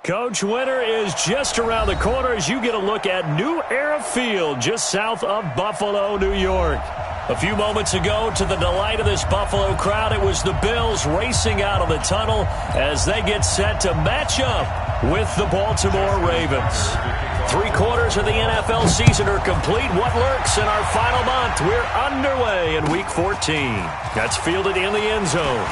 Coach, winter is just around the corner as you get a look at New Era Field just south of Buffalo, New York. A few moments ago, to the delight of this Buffalo crowd, it was the Bills racing out of the tunnel as they get set to match up with the Baltimore Ravens. 3/4 of the NFL season are complete. What lurks in our final month? We're underway in Week 14. That's fielded in the end zone.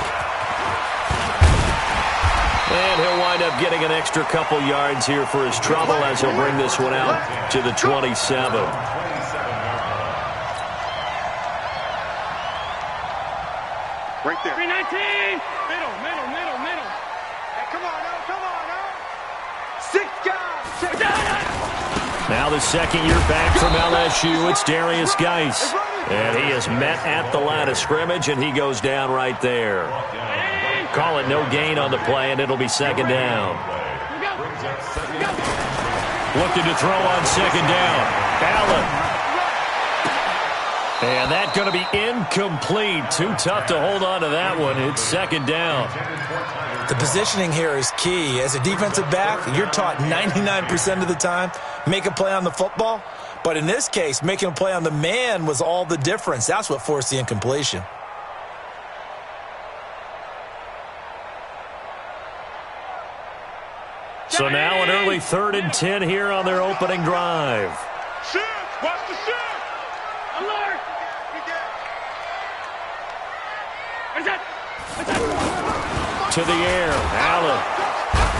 And he'll wind up getting an extra couple yards here for his trouble as he'll bring this one out to the 27. Right there. 319. Middle. Hey, come on now. 6 guys. Now the second year back from LSU, it's Darius Geis. And he is met at the line of scrimmage, and he goes down right there. Call it no gain on the play, and it'll be second down. Looking to throw on second down. Allen. And that's going to be incomplete. Too tough to hold on to that one. It's second down. The positioning here is key. As a defensive back, you're taught 99% of the time, make a play on the football. But in this case, making a play on the man was all the difference. That's what forced the incompletion. So now an early 3rd and 10 here on their opening drive. Shoot! Watch the shoot! Alert! To the air. Allen.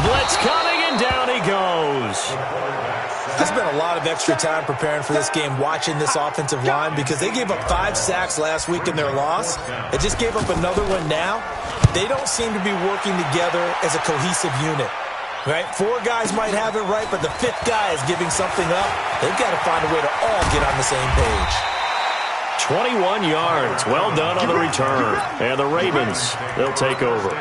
Blitz coming, and down he goes. I spent a lot of extra time preparing for this game, watching this offensive line, because they gave up 5 sacks last week in their loss. They just gave up another one now. They don't seem to be working together as a cohesive unit. Right? 4 guys might have it right, but the 5th guy is giving something up. They've got to find a way to all get on the same page. 21 yards. Well done on the return. And the Ravens, they'll take over.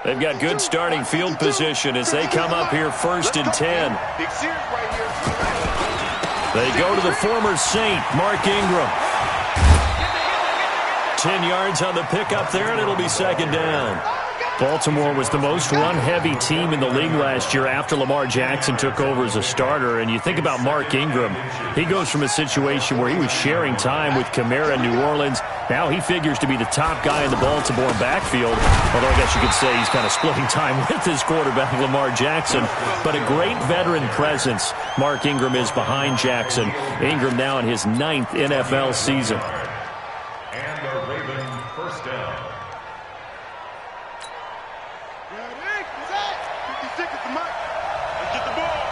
They've got good starting field position as they come up here 1st and 10. They go to the former Saint, Mark Ingram. 10 yards on the pickup there, and it'll be second down. Baltimore was the most run-heavy team in the league last year after Lamar Jackson took over as a starter. And you think about Mark Ingram, he goes from a situation where he was sharing time with Kamara in New Orleans. Now he figures to be the top guy in the Baltimore backfield, although I guess you could say he's kind of splitting time with his quarterback, Lamar Jackson. But a great veteran presence, Mark Ingram is behind Jackson. Ingram now in his 9th NFL season. And the Ravens first down. Get the ball.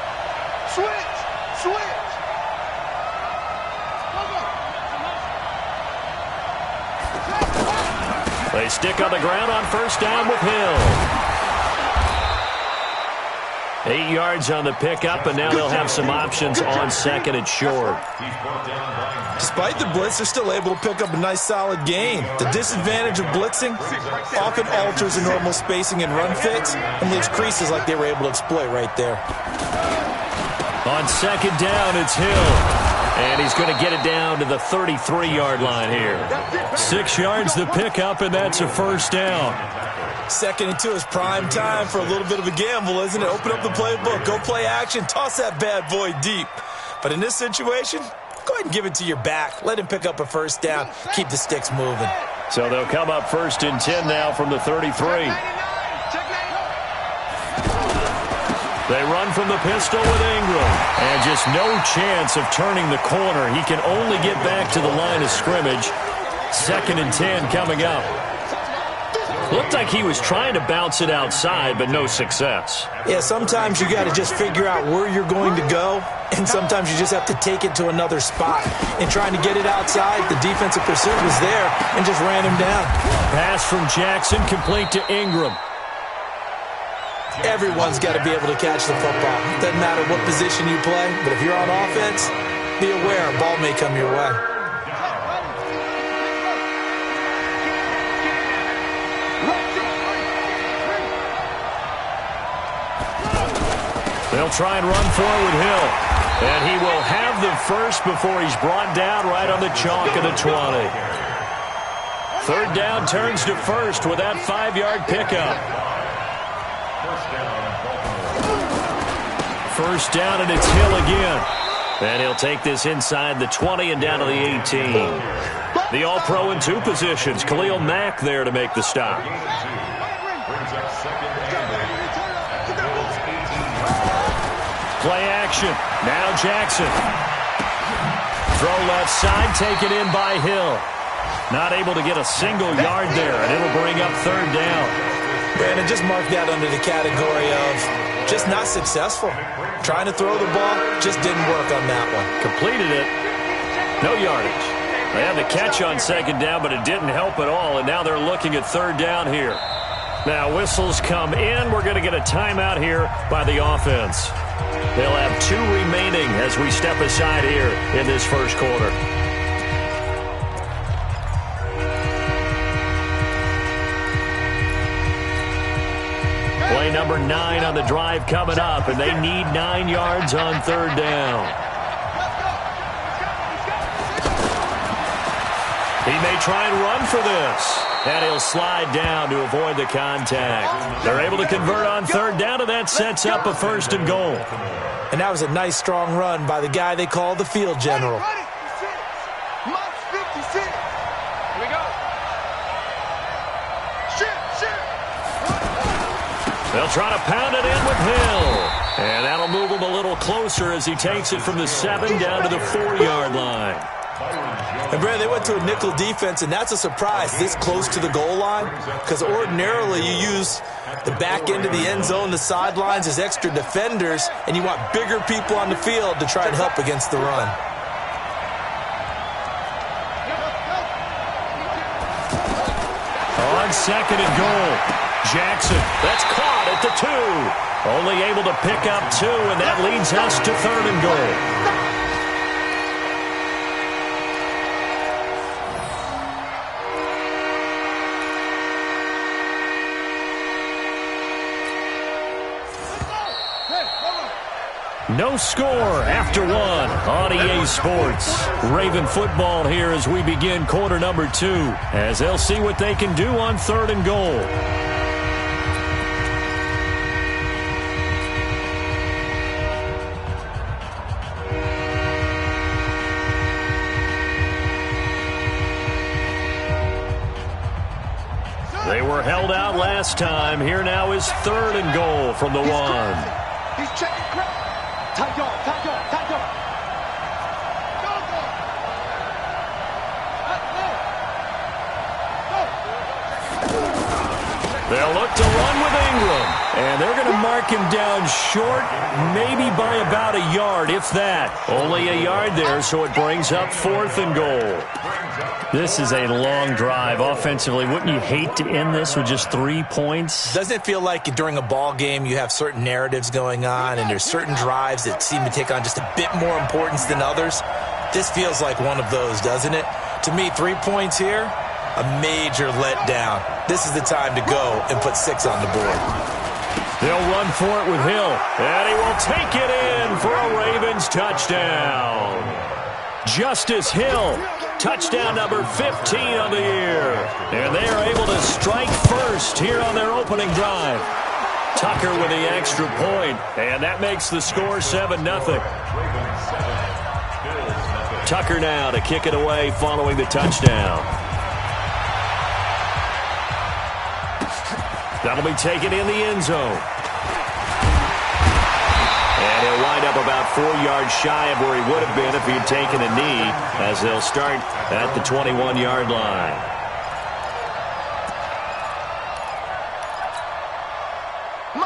Switch. They stick on the ground on first down with Hill. 8 yards on the pickup, and now they'll have some options on second and short. Despite the blitz, they're still able to pick up a nice, solid gain. The disadvantage of blitzing often alters the normal spacing and run fits and leaves creases like they were able to exploit right there. On second down, it's Hill. And he's going to get it down to the 33-yard line here. 6 yards the pickup, and that's a first down. 2nd and 2 is prime time for a little bit of a gamble, isn't it? Open up the playbook, go play action, toss that bad boy deep. But in this situation, go ahead and give it to your back. Let him pick up a first down. Keep the sticks moving. So they'll come up 1st and 10 now from the 33. They run from the pistol with Ingram. And just no chance of turning the corner. He can only get back to the line of scrimmage. 2nd and 10 coming up. Looked like he was trying to bounce it outside, but no success. Yeah, sometimes you got to just figure out where you're going to go, and sometimes you just have to take it to another spot. In trying to get it outside, the defensive pursuit was there and just ran him down. Pass from Jackson, complete to Ingram. Everyone's got to be able to catch the football. Doesn't matter what position you play, but if you're on offense, be aware a ball may come your way. They'll try and run for it with Hill. And he will have the first before he's brought down right on the chalk of the 20. Third down turns to first with that 5-yard pickup. First down, and it's Hill again. And he'll take this inside the 20 and down to the 18. The All-Pro in 2 positions. Khalil Mack there to make the stop. Play action. Now Jackson. Throw left side, taken in by Hill. Not able to get a single yard there, and it'll bring up third down. Brandon, just mark that under the category of just not successful. Trying to throw the ball, just didn't work on that one. Completed it. No yardage. They had the catch on second down, but it didn't help at all, and now they're looking at third down here. Now whistles come in. We're going to get a timeout here by the offense. They'll have 2 remaining as we step aside here in this first quarter. Play number 9 on the drive coming up, and they need 9 yards on third down. He may try and run for this. And he'll slide down to avoid the contact. They're able to convert on third down, and that sets up a first and goal. And that was a nice, strong run by the guy they call the field general. Here we go. They'll try to pound it in with Hill. And that'll move him a little closer as he takes it from the 7 down to the 4-yard line. And, Brad, they went to a nickel defense, and that's a surprise this close to the goal line, because ordinarily you use the back end of the end zone, the sidelines as extra defenders, and you want bigger people on the field to try and help against the run. On second and goal, Jackson. That's caught at the 2. Only able to pick up 2, and that leads us to third and goal. No score after 1 on EA Sports. Raven football here as we begin quarter number 2, as they'll see what they can do on third and goal. They were held out last time. Here now is third and goal from the 1. He's checking crap. Tight yard. They'll look to run with Ingram. And they're going to mark him down short, maybe by about a yard, if that. Only a yard there, so it brings up fourth and goal. This is a long drive offensively. Wouldn't you hate to end this with just 3 points? Doesn't it feel like during a ball game you have certain narratives going on and there's certain drives that seem to take on just a bit more importance than others? This feels like one of those, doesn't it? To me, 3 points here, a major letdown. This is the time to go and put 6 on the board. They'll run for it with Hill, and he will take it in for a Ravens touchdown. Justice Hill. Touchdown number 15 on the year. And they are able to strike first here on their opening drive. Tucker with the extra point, and that makes the score 7-0. Tucker now to kick it away following the touchdown. That'll be taken in the end zone. And he'll wind up about 4 yards shy of where he would have been if he had taken a knee, as they'll start at the 21-yard line.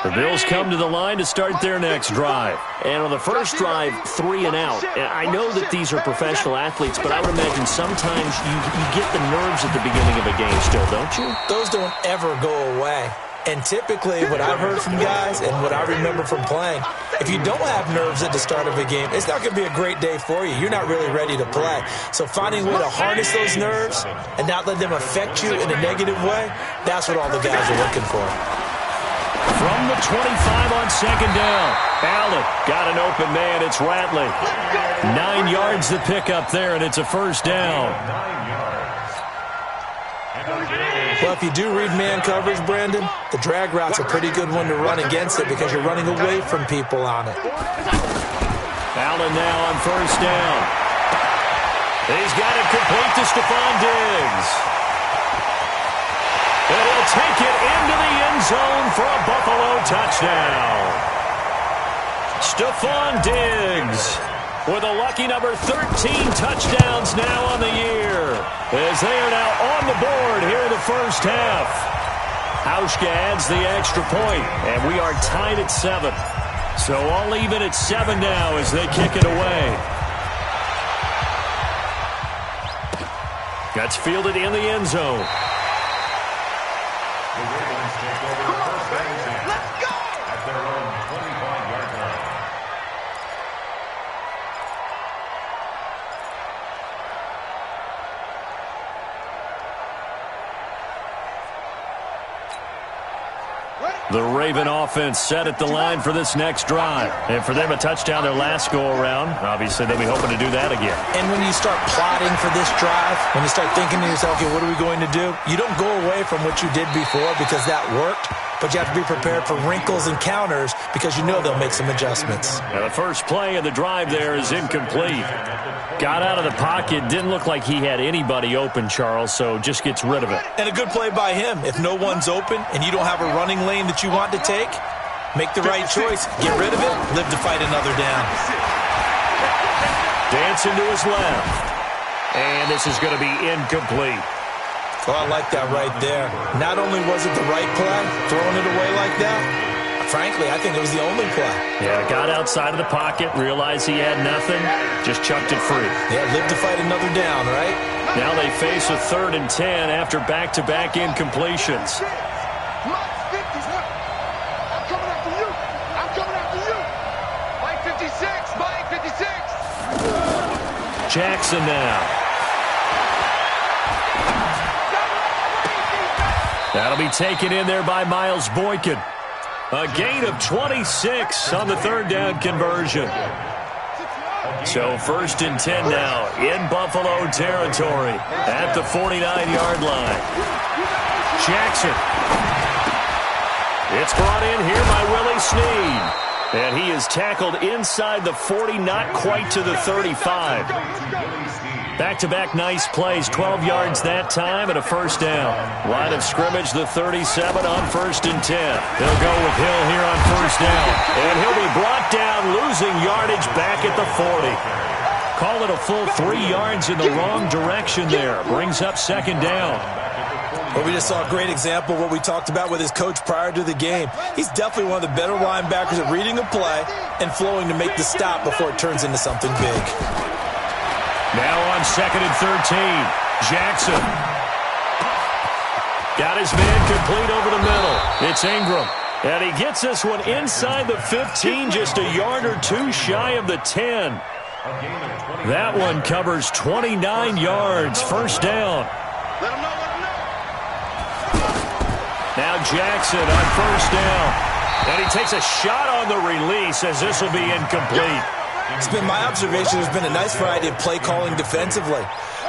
The Bills come to the line to start their next drive. And on the first drive, 3 and out. And I know that these are professional athletes, but I would imagine sometimes you get the nerves at the beginning of a game still, don't you? Those don't ever go away. And typically what I've heard from guys and what I remember from playing, if you don't have nerves at the start of a game, it's not going to be a great day for you. You're not really ready to play. So finding a way to harness those nerves and not let them affect you in a negative way, that's what all the guys are looking for. From the 25 on second down. Allen got an open man. It's Ratley. 9 yards to pick up there, and it's a first down. Well, if you do read man coverage, Brandon, the drag route's a pretty good one to run against it because you're running away from people on it. Allen now on first down. He's got it complete to Stephon Diggs. And he'll take it into the end zone for a Buffalo touchdown. Stephon Diggs with a lucky number 13 touchdowns now on the year, as they are now on the board here in the first half. Hauschka adds the extra point, and we are tied at 7. So all even at 7 now as they kick it away. That's fielded in the end zone. The Ravens take over first and 10 at their own 25-yard line. The Raven offense set at the line for this next drive. And for them, a touchdown their last go-around. Obviously, they'll be hoping to do that again. And when you start plotting for this drive, when you start thinking to yourself, okay, what are we going to do? You don't go away from what you did before because that worked, but you have to be prepared for wrinkles and counters because you know they'll make some adjustments. Now, the first play of the drive there is incomplete. Got out of the pocket. Didn't look like he had anybody open, Charles, so just gets rid of it. And a good play by him. If no one's open and you don't have a running lane that you want to take, make the right choice. Get rid of it. Live to fight another down. Dancing to his left. And this is going to be incomplete. Oh, I like that right there. Not only was it the right play, throwing it away like that, frankly, I think it was the only play. Yeah, got outside of the pocket, realized he had nothing, just chucked it free. Yeah, live to fight another down, right? Now they face a 3rd and 10 after back-to-back incompletions. I'm coming after you. I'm coming after you. Mike 56. Mike 56. Jackson now. That'll be taken in there by Miles Boykin. A gain of 26 on the 3rd down conversion. So 1st and 10 now in Buffalo territory at the 49-yard line. Jackson. It's brought in here by Willie Snead. And he is tackled inside the 40, not quite to the 35. Back-to-back nice plays, 12 yards that time and a first down. Line of scrimmage, the 37 on 1st and 10. They'll go with Hill here on first down. And he'll be brought down, losing yardage back at the 40. Call it a full 3 yards in the wrong direction there. Brings up 2nd down. Well, we just saw a great example of what we talked about with his coach prior to the game. He's definitely one of the better linebackers at reading a play and flowing to make the stop before it turns into something big. Now on 2nd and 13, Jackson. Got his man complete over the middle. It's Ingram. And he gets this one inside the 15, just a yard or two shy of the 10. That one covers 29 yards, first down. Let him know. Now Jackson on first down. And he takes a shot on the release as this will be incomplete. It's been my observation there's been a nice variety of play calling defensively.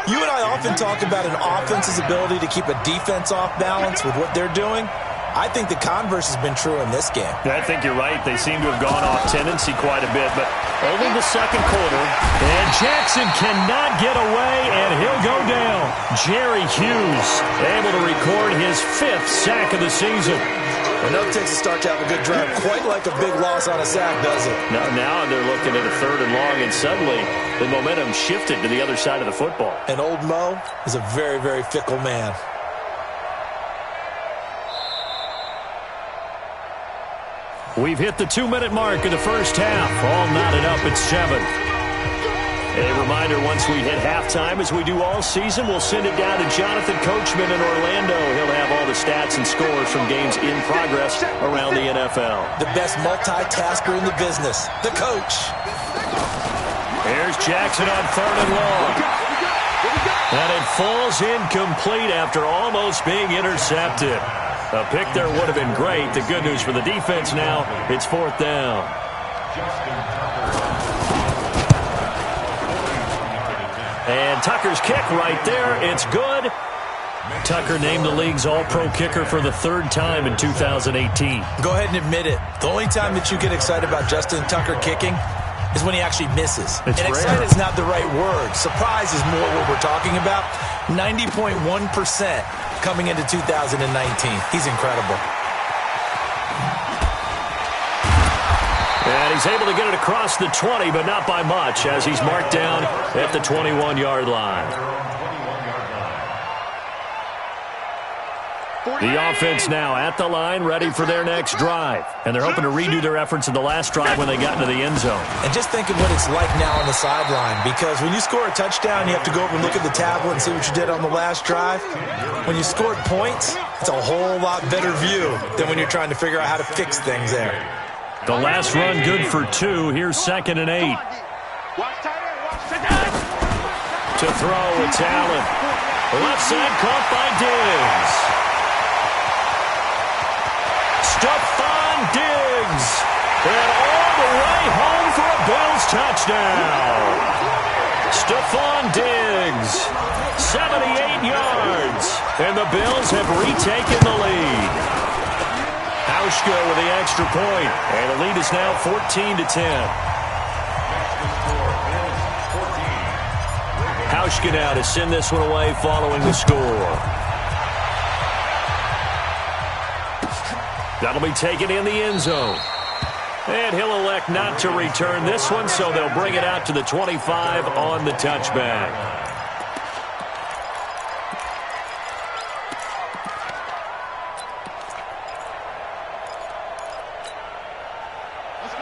You and I often talk about an offense's ability to keep a defense off balance with what they're doing. I think the converse has been true in this game. I think you're right. They seem to have gone off tendency quite a bit, but only the 2nd quarter. And Jackson cannot get away, and he'll go down. Jerry Hughes able to record his 5th sack of the season. I know it takes a start to have a good drive, quite like a big loss on a sack, does it? Now they're looking at a 3rd and long, and suddenly the momentum shifted to the other side of the football. And old Mo is a very, very fickle man. We've hit the 2-minute mark of the first half. All knotted up at 7. A reminder, once we hit halftime, as we do all season, we'll send it down to Jonathan Coachman in Orlando. He'll have all the stats and scores from games in progress around the NFL. The best multitasker in the business, the coach. Here's Jackson on 3rd and long. And it falls incomplete after almost being intercepted. A pick there would have been great. The good news for the defense now, it's 4th down. And Tucker's kick right there. It's good. Tucker named the league's all-pro kicker for the 3rd time in 2018. Go ahead and admit it. The only time that you get excited about Justin Tucker kicking is when he actually misses. It's and rare. excited is not the right word. Surprise is more what we're talking about. 90.1% coming into 2019. He's incredible. And he's able to get it across the 20, but not by much, as he's marked down at the 21-yard line. The offense now at the line, ready for their next drive. And they're hoping to redo their efforts in the last drive when they got into the end zone. And just think of what it's like now on the sideline, because when you score a touchdown, you have to go over and look at the tablet and see what you did on the last drive. When you scored points, it's a whole lot better view than when you're trying to figure out how to fix things there. The last run good for 2. Here's 2nd and 8. To throw, it's Allen. Left side caught by Diggs. Stephon Diggs. And all the way home for a Bills touchdown. Stephon Diggs. 78 yards. And the Bills have retaken the lead. Hauschka with the extra point. And the lead is now 14-10. Hauschka now to send this one away following the score. That'll be taken in the end zone. And he'll elect not to return this one, so they'll bring it out to the 25 on the touchback.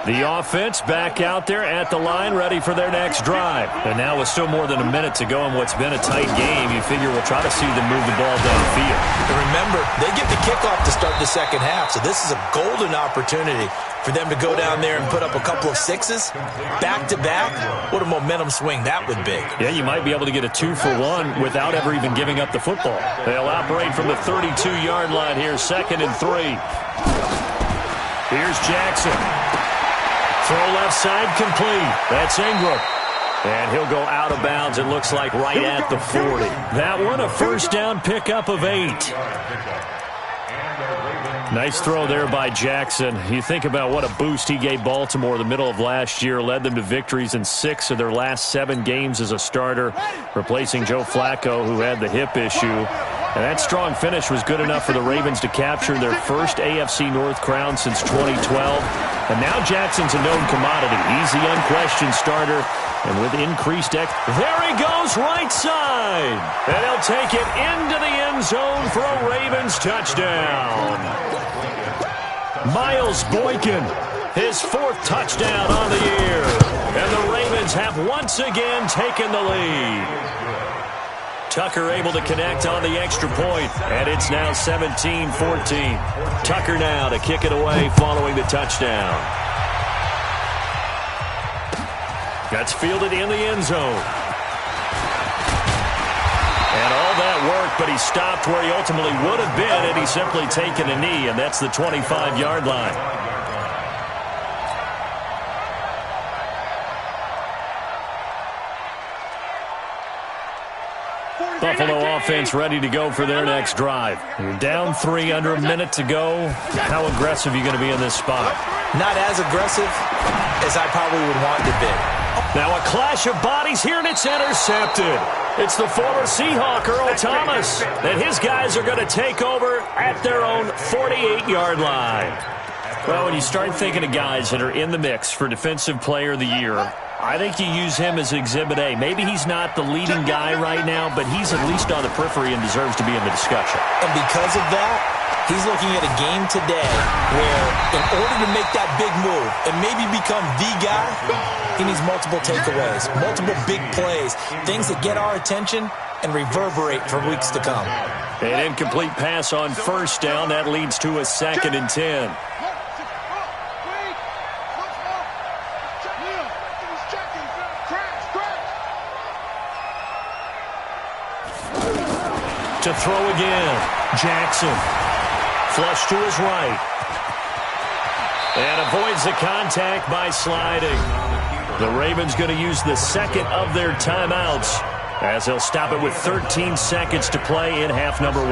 The offense back out there at the line, ready for their next drive. And now with still more than a minute to go in what's been a tight game, you figure we'll try to see them move the ball downfield. And remember, they get the kickoff to start the second half, so this is a golden opportunity for them to go down there and put up a couple of sixes back-to-back. What a momentum swing that would be. Yeah, you might be able to get a 2-for-1 without ever even giving up the football. They'll operate from the 32-yard line here, 2nd and 3. Here's Jackson. Throw left side complete. That's Ingram. And he'll go out of bounds, it looks like, right at the 40. That one, a first down pickup of 8. Nice throw there by Jackson. You think about what a boost he gave Baltimore the middle of last year, led them to victories in 6 of their last 7 games as a starter, replacing Joe Flacco, who had the hip issue. And that strong finish was good enough for the Ravens to capture their first AFC North crown since 2012. And now Jackson's a known commodity. He's the unquestioned starter. And with increased there he goes, right side. And he'll take it into the end zone for a Ravens touchdown. Miles Boykin, his 4th touchdown on the year. And the Ravens have once again taken the lead. Tucker able to connect on the extra point, and it's now 17-14. Tucker now to kick it away following the touchdown. That's fielded in the end zone. And all that work, but he stopped where he ultimately would have been had he simply taken a knee, and that's the 25-yard line. Buffalo offense ready to go for their next drive. You're down 3 under a minute to go. How aggressive are you going to be in this spot? Not as aggressive as I probably would want to be. Now a clash of bodies here, and it's intercepted. It's the former Seahawk, Earl Thomas, and his guys are going to take over at their own 48-yard line. Well, when you start thinking of guys that are in the mix for Defensive Player of the Year, I think you use him as Exhibit A. Maybe he's not the leading guy right now, but he's at least on the periphery and deserves to be in the discussion. And because of that, he's looking at a game today where in order to make that big move and maybe become the guy, he needs multiple takeaways, multiple big plays, things that get our attention and reverberate for weeks to come. An incomplete pass on first down. That leads to a 2nd and 10. To throw again, Jackson. Flush to his right. And avoids the contact by sliding. The Ravens going to use the second of their timeouts as they'll stop it with 13 seconds to play in half number 1.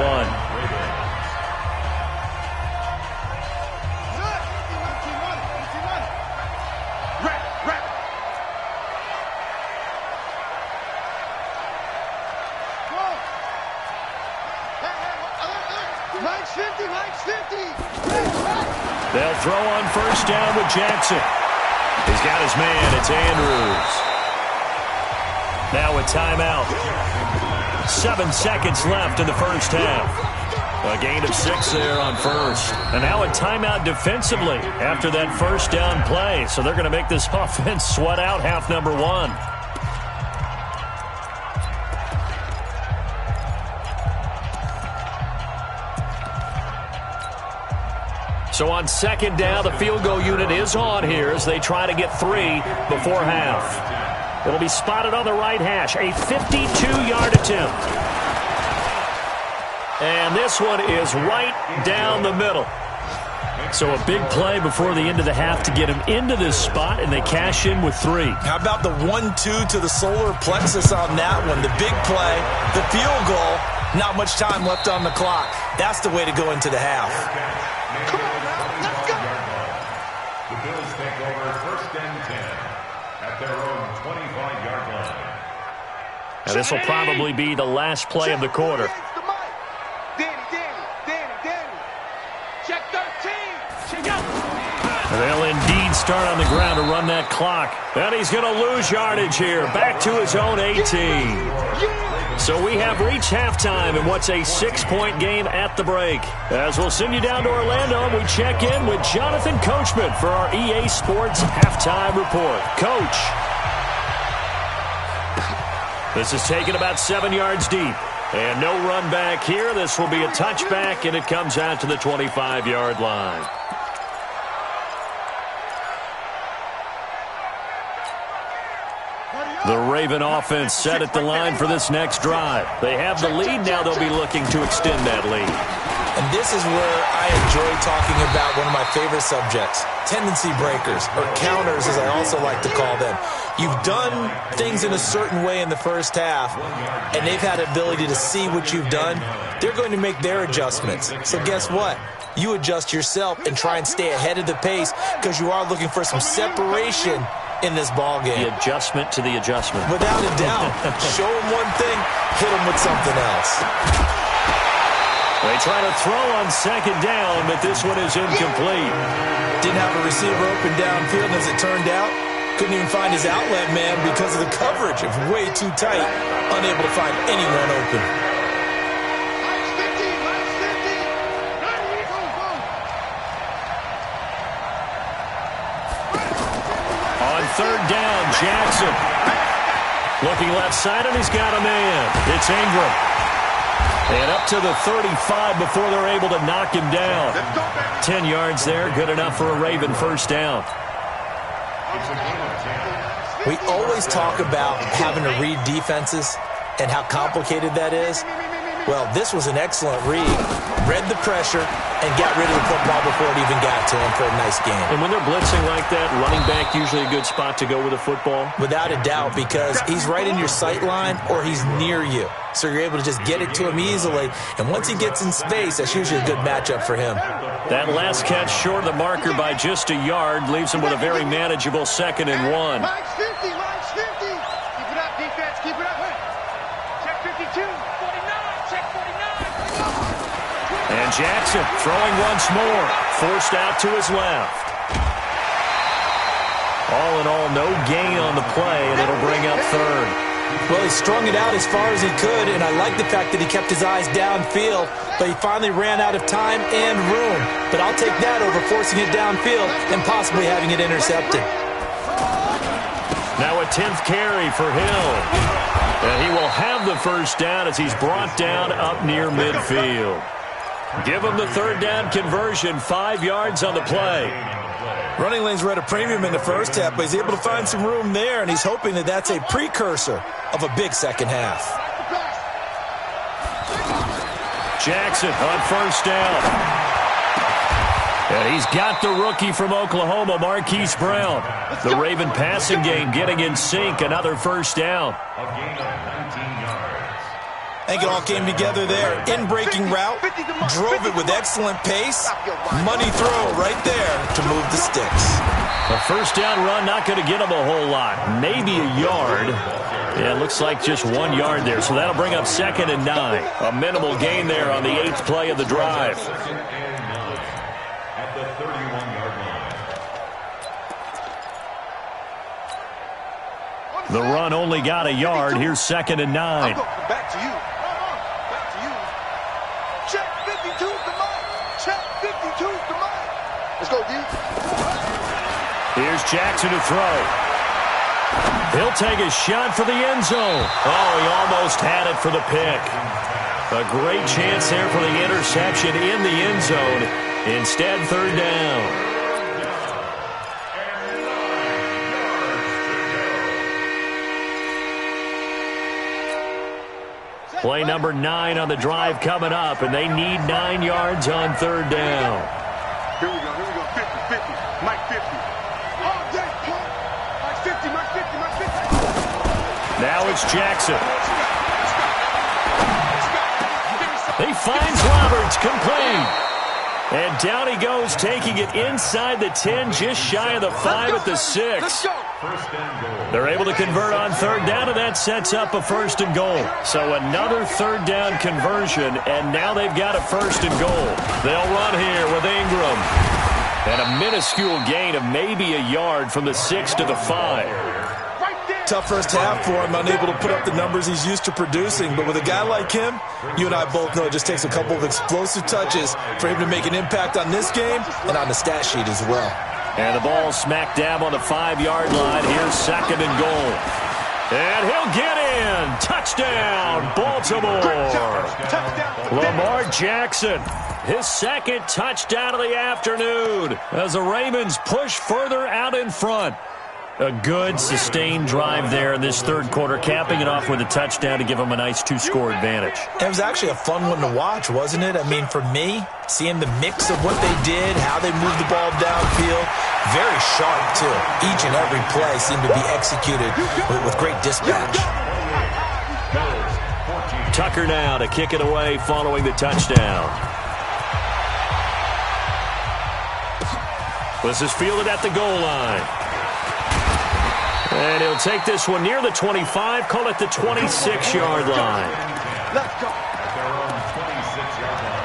They'll throw on first down with Jackson. He's got his man. It's Andrews. Now a timeout. 7 seconds left in the first half. A gain of 6 there on first. And now a timeout defensively after that first down play. So they're going to make this offense sweat out half number 1. So on second down, the field goal unit is on here as they try to get 3 before half. It'll be spotted on the right hash, a 52-yard attempt. And this one is right down the middle. So a big play before the end of the half to get him into this spot, and they cash in with 3. How about the 1-2 to the solar plexus on that one? The big play, the field goal, not much time left on the clock. That's the way to go into the half. Come on now, let's go. The Bills take over first and 10 at their own 25-yard line. Now this will probably be the last play of the quarter. Danny. Check 13. Check out. They'll indeed start on the ground to run that clock. And he's going to lose yardage here. Back to his own 18. So we have reached halftime in what's a 6-point game at the break. As we'll send you down to Orlando, we check in with Jonathan Coachman for our EA Sports Halftime Report. Coach. This is taken about 7 yards deep. And no run back here. This will be a touchback, and it comes out to the 25-yard line. The Raven offense set at the line for this next drive. They have the lead. Now they'll be looking to extend that lead. And this is where I enjoy talking about one of my favorite subjects, tendency breakers, or counters as I also like to call them. You've done things in a certain way in the first half, and they've had the ability to see what you've done. They're going to make their adjustments. So guess what? You adjust yourself and try and stay ahead of the pace because you are looking for some separation in this ball game. The adjustment to the adjustment. Without a doubt. Show them one thing, hit them with something else. They try to throw on second down, but this one is incomplete. Didn't have a receiver open downfield, as it turned out. Couldn't even find his outlet man because of the coverage. It was way too tight. Unable to find anyone open. On third down, Jackson. Looking left side, and he's got a man. It's Ingram. And up to the 35 before they're able to knock him down. 10 yards there, good enough for a Raven first down. We always talk about having to read defenses and how complicated that is. Well, this was an excellent read. Read the pressure and got rid of the football before it even got to him for a nice game. And when they're blitzing like that, running back usually a good spot to go with a football? Without a doubt, because he's right in your sight line or he's near you. So you're able to just get it to him easily. And once he gets in space, that's usually a good matchup for him. That last catch short of the marker by just a yard leaves him with a very manageable 2nd and 1. Mike's 50. Keep it up, defense. Keep it up. Check 52. 49. Check 49. And Jackson throwing once more. Forced out to his left. All in all, no gain on the play, and it'll bring up third. Well, he strung it out as far as he could, and I like the fact that he kept his eyes downfield, but he finally ran out of time and room. But I'll take that over forcing it downfield and possibly having it intercepted. Now a 10th carry for Hill. And he will have the first down as he's brought down up near midfield. Give him the third down conversion, 5 yards on the play. Running lanes were at a premium in the first half, but he's able to find some room there, and he's hoping that that's a precursor of a big second half. Jackson on first down. And he's got the rookie from Oklahoma, Marquise Brown. The Raven passing game getting in sync. Another first down. A gain of 19 yards. I think it all came together there. In-breaking route, drove it with excellent pace. Money throw right there to move the sticks. A first down run, not going to get him a whole lot. Maybe a yard. Yeah, it looks like just 1 yard there. So that'll bring up 2nd and 9. A minimal gain there on the 8th play of the drive. At the 31-yard line. The run only got a yard. Here's 2nd and 9. Back to you. Back to you. Check 52's the mark. Check 52's the mark. Let's go, D. Here's Jackson to throw. He'll take a shot for the end zone. Oh, he almost had it for the pick. A great chance there for the interception in the end zone. Instead, 3rd down. Play number 9 on the drive coming up, and they need 9 yards on 3rd down. Here we go, 50, 50, Mike 50. Oh, Jake, Mike 50, Mike 50, Mike 50. Now it's Jackson. He finds Roberts, complete. And down he goes, taking it inside the 10, just shy of the 5 at the 6. Let's go. First and goal. They're able to convert on 3rd down, and that sets up a 1st and goal. So another 3rd down conversion, and now they've got a 1st and goal. They'll run here with Ingram. And a minuscule gain of maybe a yard from the 6 to the 5. Tough first half for him, unable to put up the numbers he's used to producing. But with a guy like him, you and I both know it just takes a couple of explosive touches for him to make an impact on this game and on the stat sheet as well. And the ball smack dab on the 5-yard line. Here's 2nd and goal. And he'll get in. Touchdown, Baltimore. Lamar Jackson, his 2nd touchdown of the afternoon as the Ravens push further out in front. A good, sustained drive there in this 3rd quarter, capping it off with a touchdown to give them a nice 2-score advantage. It was actually a fun one to watch, wasn't it? I mean, for me, seeing the mix of what they did, how they moved the ball downfield, very sharp, too. Each and every play seemed to be executed with great dispatch. Tucker now to kick it away following the touchdown. This is fielded at the goal line. And he'll take this one near the 25, call it the 26-yard line. Let's go. At their own 26-yard line.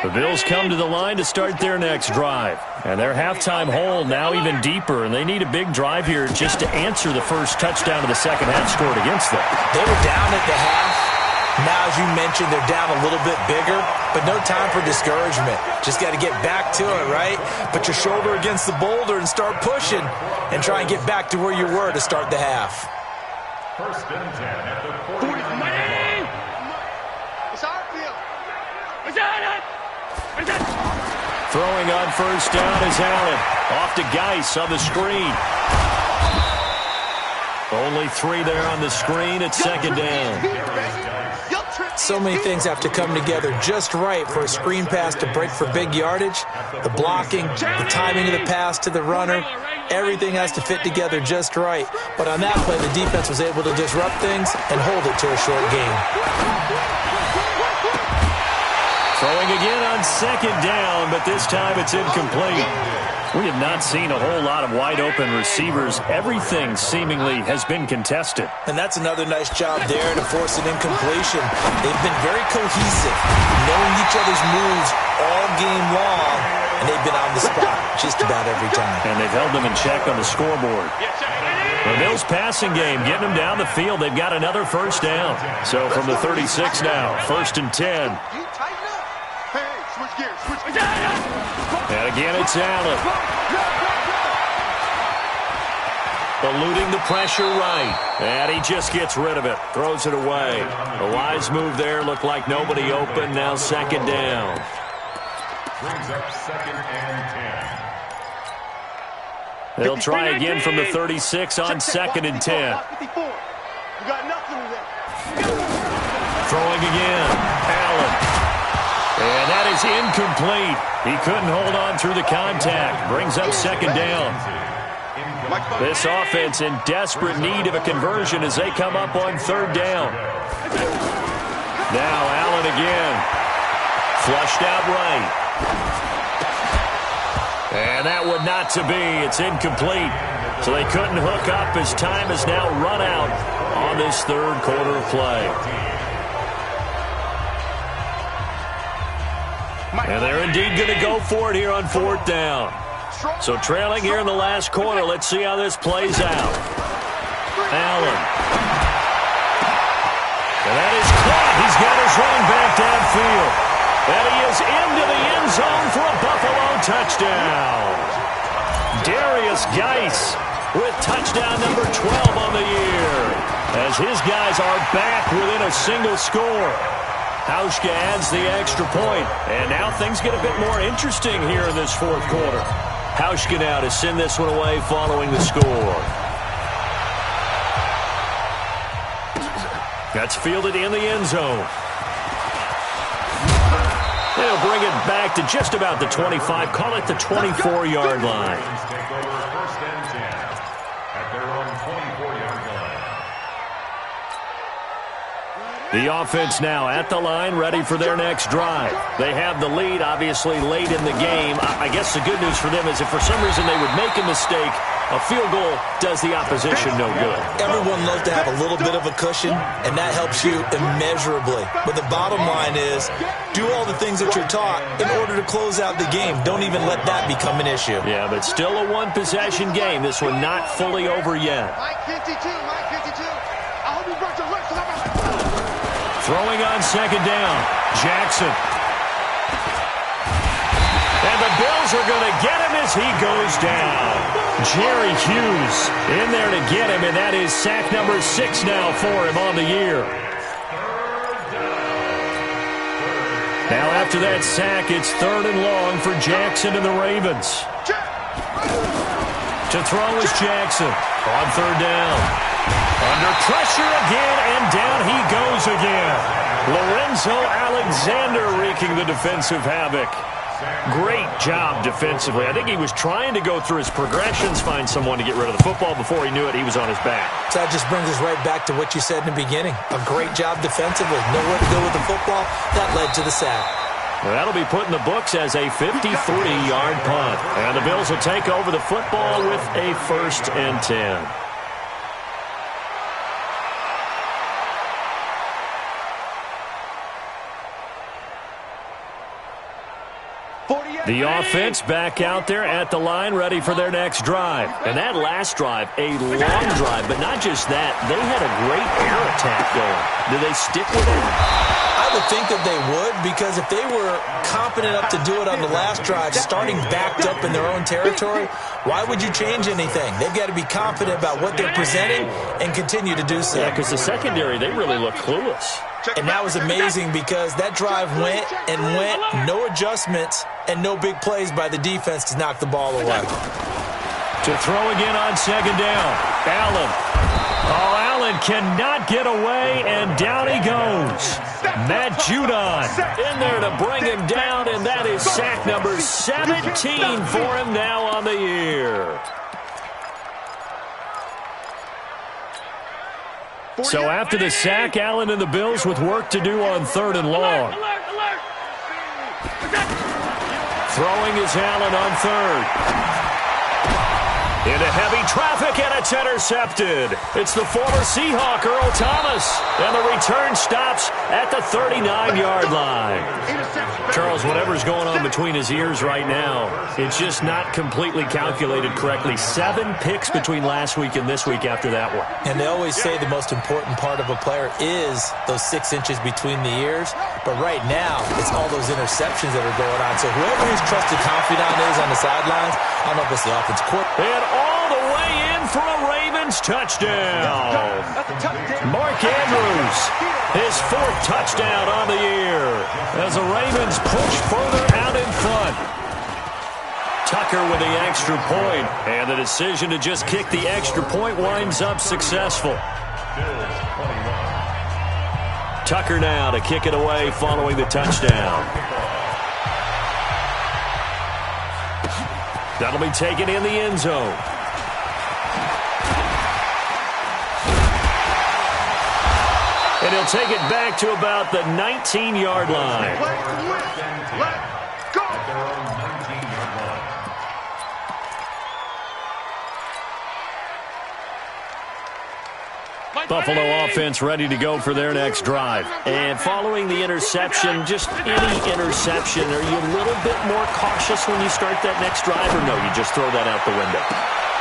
The Bills come to the line to start their next drive. And their halftime hole now even deeper, and they need a big drive here just to answer the first touchdown of the second half scored against them. They were down at the half. Now, as you mentioned, they're down a little bit bigger, but no time for discouragement. Just got to get back to it, right? Put your shoulder against the boulder and start pushing and try and get back to where you were to start the half. First and 10 at the 49-yard line. It's our field. Throwing on first down is Allen. Off to Geis on the screen. Only 3 there on the screen at 2nd down. So many things have to come together just right for a screen pass to break for big yardage. The blocking, the timing of the pass to the runner, everything has to fit together just right. But on that play, the defense was able to disrupt things and hold it to a short gain. Throwing again on 2nd down, but this time it's incomplete. We have not seen a whole lot of wide-open receivers. Everything seemingly has been contested. And that's another nice job there to force an incompletion. They've been very cohesive, knowing each other's moves all game long, and they've been on the spot just about every time. And they've held them in check on the scoreboard. The Bills passing game, getting them down the field. They've got another first down. So from the 36 now, 1st and 10. You tighten up. Hey, switch gears, switch gears. And again, it's Allen. Eluding the pressure right. And he just gets rid of it. Throws it away. A wise move there. Looked like nobody open. Now 2nd down. Brings up 2nd and 10. They'll try again from the 36 on 2nd and 10. You got nothing with that. Throwing again. Allen. And that is incomplete. He couldn't hold on through the contact. Brings up 2nd down. This offense in desperate need of a conversion as they come up on 3rd down. Now Allen again. Flushed out right. And that would not to be. It's incomplete. So they couldn't hook up as time has now run out on this 3rd quarter of play. And they're indeed going to go for it here on 4th down. So trailing here in the last quarter. Let's see how this plays out. Allen. And that is caught. He's got his running back downfield. And he is into the end zone for a Buffalo touchdown. Darius Geis with touchdown number 12 on the year, as his guys are back within a single score. Hauschka adds the extra point, and now things get a bit more interesting here in this 4th quarter. Hauschka now to send this one away following the score. That's fielded in the end zone. They'll bring it back to just about the 25, call it the 24-yard line. The offense now at the line, ready for their next drive. They have the lead, obviously, late in the game. I guess the good news for them is if for some reason they would make a mistake, a field goal does the opposition no good. Everyone loves to have a little bit of a cushion, and that helps you immeasurably. But the bottom line is, do all the things that you're taught in order to close out the game. Don't even let that become an issue. Yeah, but still a one-possession game. This one not fully over yet. Mike 52, Mike 52. I hope you brought your legs. Throwing on 2nd down. Jackson. And the Bills are going to get him as he goes down. Jerry Hughes in there to get him, and that is sack number 6 now for him on the year. Now after that sack, it's 3rd and long for Jackson and the Ravens. To throw is Jackson on 3rd down. Under pressure again, and down he goes again. Lorenzo Alexander wreaking the defensive havoc. Great job defensively. I think he was trying to go through his progressions, find someone to get rid of the football. Before he knew it, he was on his back. So that just brings us right back to what you said in the beginning. A great job defensively. Nowhere to go with the football. That led to the sack. Well, that'll be put in the books as a 53-yard punt. And the Bills will take over the football with a 1st and 10. The offense back out there at the line, ready for their next drive. And that last drive, a long drive, but not just that. They had a great air attack going. Do they stick with it? I would think that they would, because if they were competent enough to do it on the last drive, starting backed up in their own territory, why would you change anything? They've got to be confident about what they're presenting and continue to do so. Yeah, because the secondary, they really look clueless. And that was amazing because that drive went and went, no adjustments and no big plays by the defense to knock the ball away. To throw again on 2nd down, Allen. Oh, Allen cannot get away, and down he goes. Matt Judon in there to bring him down, and that is sack number 17 for him now on the year. So after the sack, Allen and the Bills with work to do on 3rd and long. Throwing is Allen on 3rd. Into heavy traffic, and it's intercepted. It's the former Seahawk, Earl Thomas. And the return stops at the 39-yard line. Charles, whatever's going on between his ears right now, it's just not completely calculated correctly. 7 picks between last week and this week after that one. And they always say the most important part of a player is those 6 inches between the ears. But right now, it's all those interceptions that are going on. So whoever his trusted confidant is on the sidelines, I don't know if it's the offensive coordinator. And all the way in for a Ravens touchdown. Mark Andrews, his 4th touchdown on the year as the Ravens push further out in front. Tucker with the extra point, and the decision to just kick the extra point winds up successful. Tucker now to kick it away following the touchdown. That'll be taken in the end zone. And he'll take it back to about the 19-yard line. Buffalo offense ready to go for their next drive. And following the interception, just any interception, are you a little bit more cautious when you start that next drive, or no, you just throw that out the window?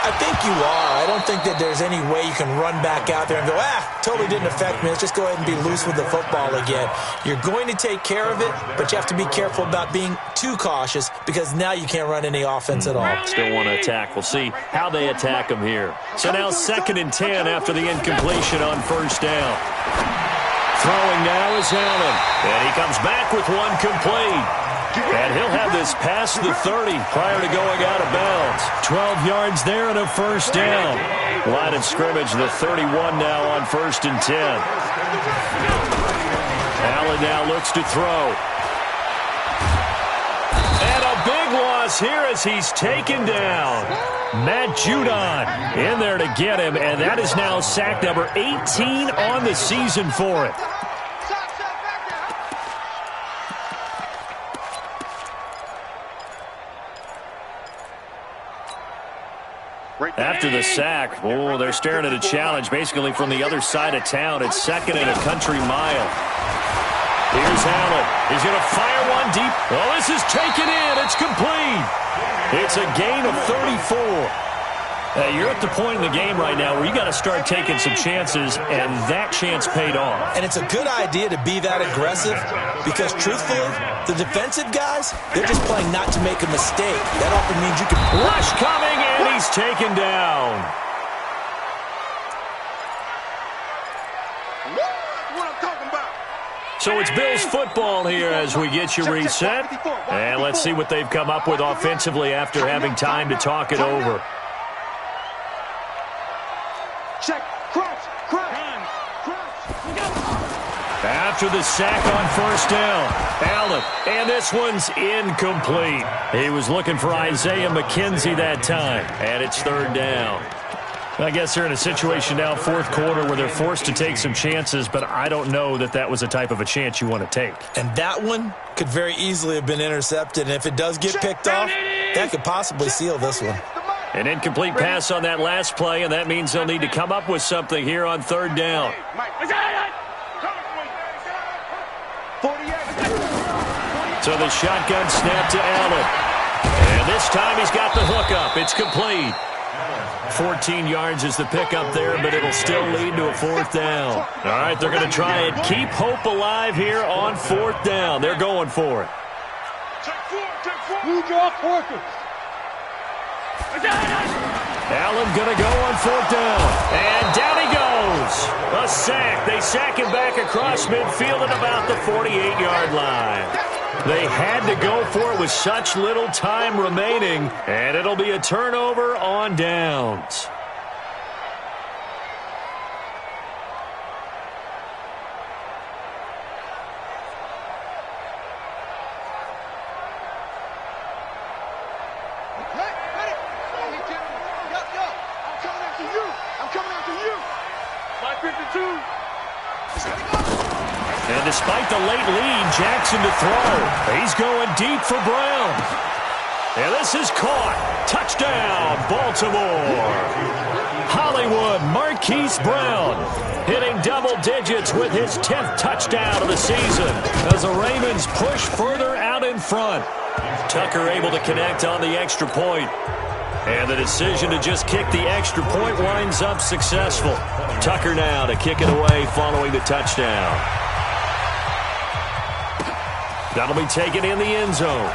I think you are. I don't think that there's any way you can run back out there and go, totally didn't affect me. Let's just go ahead and be loose with the football again. You're going to take care of it, but you have to be careful about being too cautious because now you can't run any offense at all. Still want to attack. We'll see how they attack them here. So now 2nd and 10 after the incompletion on first down. Throwing now is Allen, and he comes back with one complete. And he'll have this past the 30 prior to going out of bounds. 12 yards there and a first down. Line of scrimmage, the 31 now on 1st and 10. Allen now looks to throw. And a big loss here as he's taken down. Matt Judon in there to get him, and that is now sack number 18 on the season for it. After the sack, they're staring at a challenge basically from the other side of town. It's 2nd and a country mile. Here's Allen. He's going to fire one deep. Oh, this is taken in. It's complete. It's a gain of 34. You're at the point in the game right now where you got to start taking some chances, and that chance paid off. And it's a good idea to be that aggressive because, truthfully, the defensive guys, they're just playing not to make a mistake. That often means you can... Rush coming, and he's taken down. What I'm talking about. So it's Bills football here as we get you reset. And let's see what they've come up with offensively after having time to talk it over. Check, crouch. After the sack on first down, Allen, and this one's incomplete. He was looking for Isaiah McKenzie that time, and it's 3rd down. I guess they're in a situation now, 4th quarter, where they're forced to take some chances, but I don't know that that was the type of a chance you want to take. And that one could very easily have been intercepted, and if it does get picked off, that could possibly seal this one. An incomplete pass on that last play, and that means they'll need to come up with something here on 3rd down. So the shotgun snap to Allen. And this time he's got the hook up. It's complete. 14 yards is the pickup there, but it'll still lead to a 4th down. All right, they're going to try and keep hope alive here on 4th down. They're going for it. You draw Porker. Allen going to go on 4th down. And down he goes. A sack. They sack him back across midfield at about the 48-yard line. They had to go for it with such little time remaining, and it'll be a turnover on downs. And despite the late lead, Jackson to throw. He's going deep for Brown. And this is caught. Touchdown, Baltimore. Hollywood Marquise Brown hitting double digits with his 10th touchdown of the season as the Ravens push further out in front. Tucker able to connect on the extra point. And the decision to just kick the extra point winds up successful. Tucker now to kick it away following the touchdown. That'll be taken in the end zone.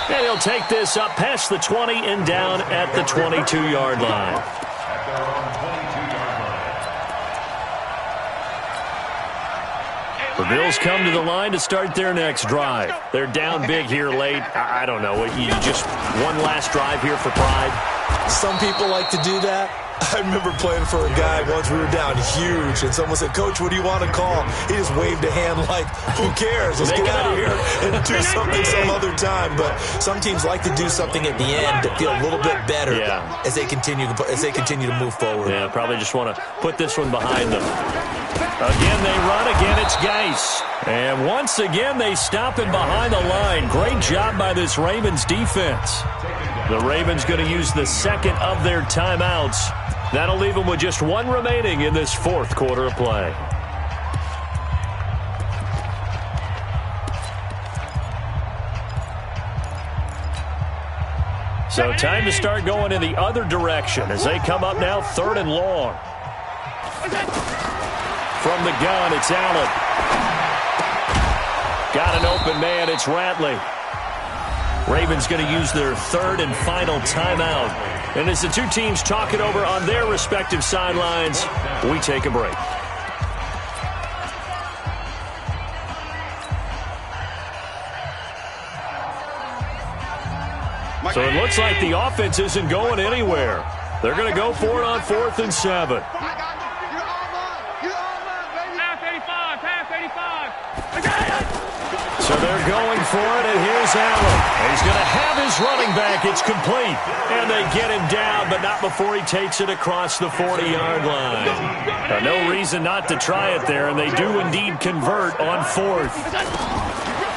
And he'll take this up past the 20 and down at the 22-yard line. We're Bills come to the line to start their next drive. They're down big here late. I don't know. You just one last drive here for pride? Some people like to do that. I remember playing for a guy once. We were down huge, and someone said, "Coach, what do you want to call?" He just waved a hand like, who cares? Let's get out of here and do something some other time. But some teams like to do something at the end to feel a little bit better as they continue to move forward. Yeah, probably just want to put this one behind them. Again, they run. Again, it's Geis. And once again, they stop him behind the line. Great job by this Ravens defense. The Ravens going to use the second of their timeouts. That'll leave them with just one remaining in this fourth quarter of play. So time to start going in the other direction as they come up now 3rd and long. From the gun, it's Allen. Got an open man, it's Ratley. Ravens going to use their 3rd and final timeout. And as the two teams talk it over on their respective sidelines, we take a break. So it looks like the offense isn't going anywhere. They're going to go for it on 4th and 7. So they're going for it, and here's Allen. He's going to have his running back. It's complete. And they get him down, but not before he takes it across the 40-yard line. No reason not to try it there, and they do indeed convert on 4th.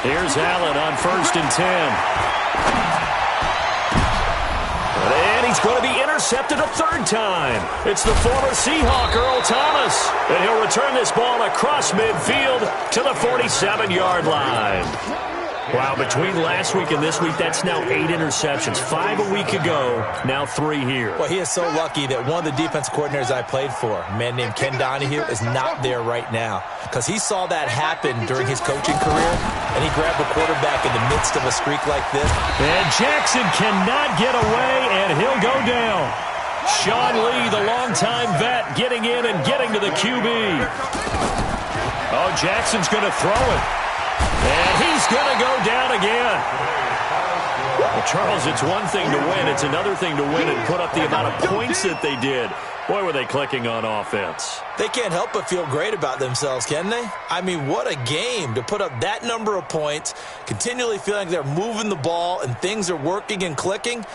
Here's Allen on 1st and 10. And he's going to be intercepted a 3rd time. It's the former Seahawk, Earl Thomas. And he'll return this ball across midfield to the 47-yard line. Wow, between last week and this week, that's now 8 interceptions. 5 a week ago, now 3 here. Well, he is so lucky that one of the defense coordinators I played for, a man named Ken Donahue, is not there right now. Because he saw that happen during his coaching career, and he grabbed the quarterback in the midst of a streak like this. And Jackson cannot get away, and he'll go down. Sean Lee, the longtime vet, getting in and getting to the QB. Oh, Jackson's going to throw it. And he's going to go down again. Well, Charles, it's one thing to win. It's another thing to win and put up the amount of points that they did. Boy, were they clicking on offense. They can't help but feel great about themselves, can they? I mean, what a game to put up that number of points, continually feeling they're moving the ball and things are working and clicking.